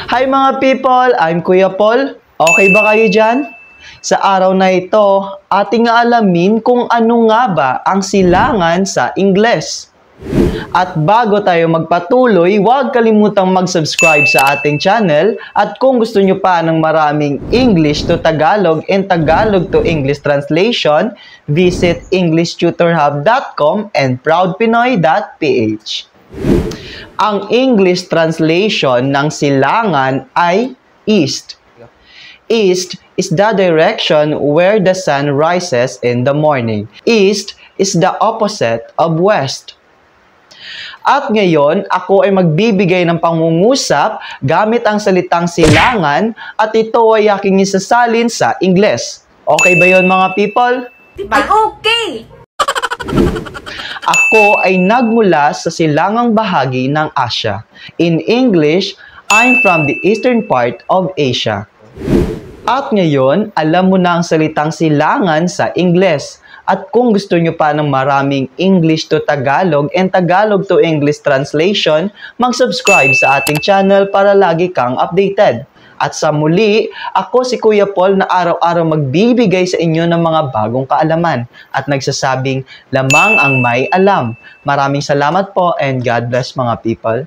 Hi mga people! I'm Kuya Paul. Okay ba kayo dyan? Sa araw na ito, ating aalamin kung ano nga ba ang silangan sa Ingles. At bago tayo magpatuloy, huwag kalimutang mag-subscribe sa ating channel at kung gusto nyo pa ng maraming English to Tagalog and Tagalog to English translation, visit EnglishTutorHub.com and ProudPinoy.ph. Ang English translation ng silangan ay east. East is the direction where the sun rises in the morning. East is the opposite of west. At ngayon, ako ay magbibigay ng pangungusap gamit ang salitang silangan at ito ay aking isasalin sa Ingles. Okay ba yon mga people? Ay, okay! Ako ay nagmula sa silangang bahagi ng Asya. In English, I'm from the eastern part of Asia. At ngayon, alam mo na ang salitang silangan sa Ingles. At kung gusto nyo pa ng maraming English to Tagalog and Tagalog to English translation, mag-subscribe sa ating channel para lagi kang updated. At sa muli, ako si Kuya Paul na araw-araw magbibigay sa inyo ng mga bagong kaalaman at nagsasabing lamang ang may alam. Maraming salamat po and God bless mga people.